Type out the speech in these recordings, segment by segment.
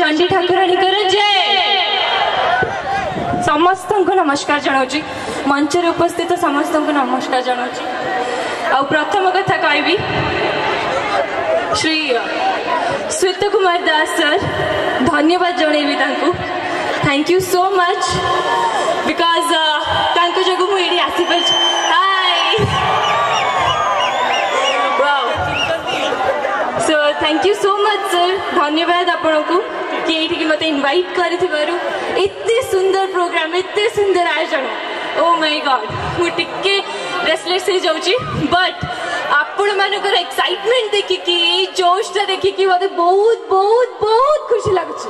चंडी ठाकुराणी कर जय। समस्त को नमस्कार जनाऊँ मंच उपस्थित समस्त को नमस्कार जनाऊँ। आ प्रथम कथा कहबी श्री श्वेत कुमार दास सर धन्यवाद जनइबी thank you so much because जो मुझे आसी पार हाय so thank you so much sir धन्यवाद आपण को कि ये मत इनवाइट करते सुंदर प्रोग्राम एते सुंदर आयोजन ओ माय गॉड मुझे रेस्टलेस हो जाऊँगी बट आपण मानकर एक्साइटमेंट देखिकी जोशटा देखिकी मत बहुत बहुत बहुत खुशी लगुच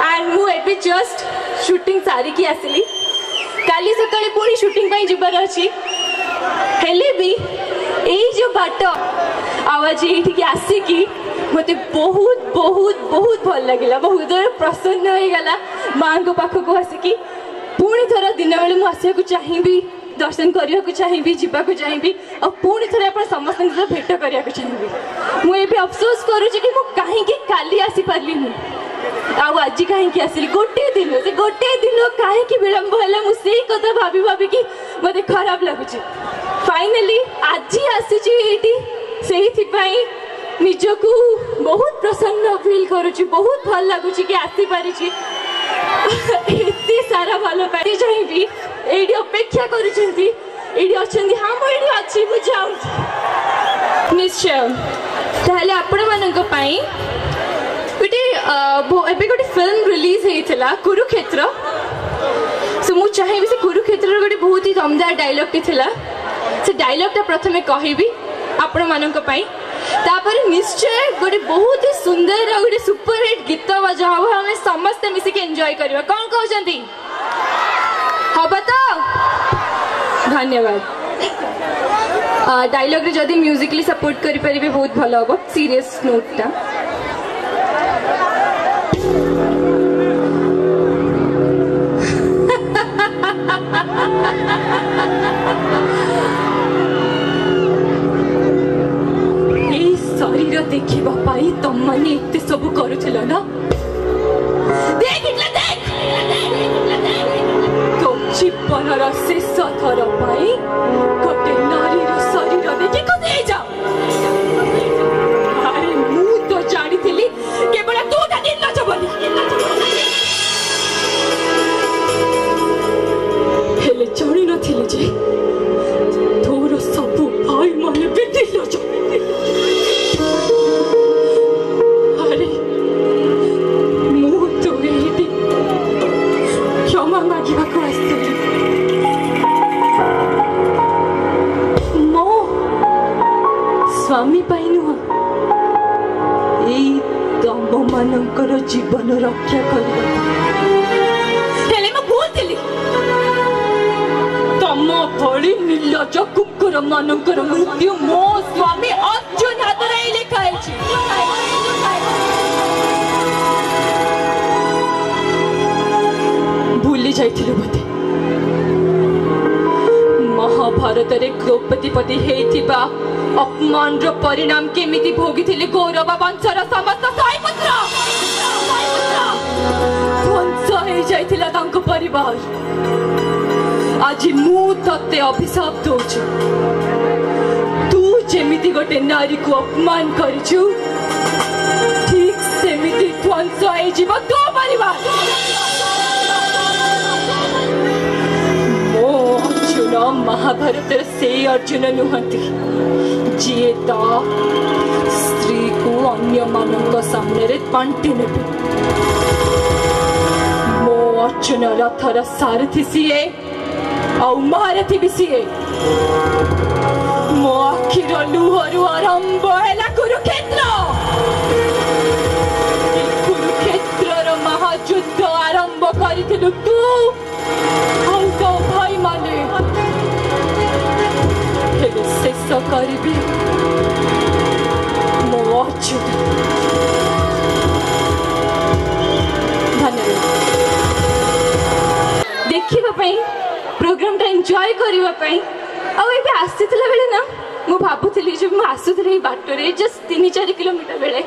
एंड मुझे जस्ट शूटिंग सारिकी आसली काली सकाଳେ पुणी शूटिंग पाई जिबार अछि हेले भी एई जो बाट आवाज एठी आसिकी मते बहुत बहुत बहुत भल लगिला बहुत प्रसन्न हो गला मां को पाख को आसिकी पुणी थोड़ा दिन बेले मु आसिया को चाहिबी दर्शन करिया को चाहिबी जीवा को चाहिबी और पुणी थोड़ा अपन समस्त भेट करिया को चाहिबी मु एबे अफसोस करूची कि मु काहे कि काली आसी पारली नु आज कहीं आसली गोटे दिन से गोटे दिन कहीं विलंब है मुझे कथा भाभी भाभी कि मत खराब लगुच फाइनाली आज आसी निजक बहुत प्रसन्न फील करुच्ची बहुत भल लगुच कि आसी पारी सारा भल पाई चाहिए ये अपेक्षा करुँच हाँ मुझे निश्चय ताहले आपण मानक पई गोटे फिल्म रिलीज होता कुरुक्षेत्र सो मु चाहिए से कुरुक्षेत्र गोटे बहुत ही दमदार डायलॉग टी थिला से डायलॉग टा प्रथमे कहबी आपण मानक पई तापर निश्चय गोटे बहुत ही सुंदर गोटे सुपर हिट गीत बजा हम आम समस्त मिसिक एंजॉय करवा कौन कहते हम तो धन्यवाद डायलॉग रे जदी म्यूजिकली सपोर्ट करि परिबे बहुत भलो हो सीरियस नोट टा शरीर देखा पाई तुम मैंने एत सब करुला ना तो जीवन शेष थर गोटे नारी शरीर देखी खुशी जा अरे मु तो जानी केवल तूटा निर्लज बोली हेले जानी नथिली जे तोर सबू भाई माने भी निर्लज अरे मु तो ये क्षमा मागिबा को आसली मो स्वामी पाई नुह तम मानकर जीवन रक्षा कर तम भली निर्लज कुकुर मानकर मृत्यु मो स्वामी अर्जुन हाथ लिखाई भूली जाइथिले बोधे महाभारत रे द्रौपदी पति हेतिबा अपमान रो परिणाम केमिति भोगिथिले गौरव वंशर समस्त साई पुत्र ध्वंस हो जाइथिला तांको परिवार आज मु तते अभिशाप दोछु तू जेमिति गोटे नारी को अपमान करिछु ठीक सेमिति ध्वंस हो जीव तो परिवार मो अर्जुन महाभारत से अर्जुन नुहंती जी स्त्री को अन्य मानक सामने रे पांटी नेबे मो अर्जुन रथर सारथी सीए आउ महारथी भी सीए मो आखिर लुहरु आरंभ है कुरुक्षेत्र कुरुक्षेत्र महायुद्ध आरंभ करिथिलु तू हम तो भाई माने हेले शेष करिबी मो अर्जुन धन्यवाद देखिबा प्रोग्राम टा एंजॉय करबा पई आ एबे आसीतला बेले ना मु भाबुतली जे मु आसुतले बाटरे जस्ट 3-4 किलोमीटर बेले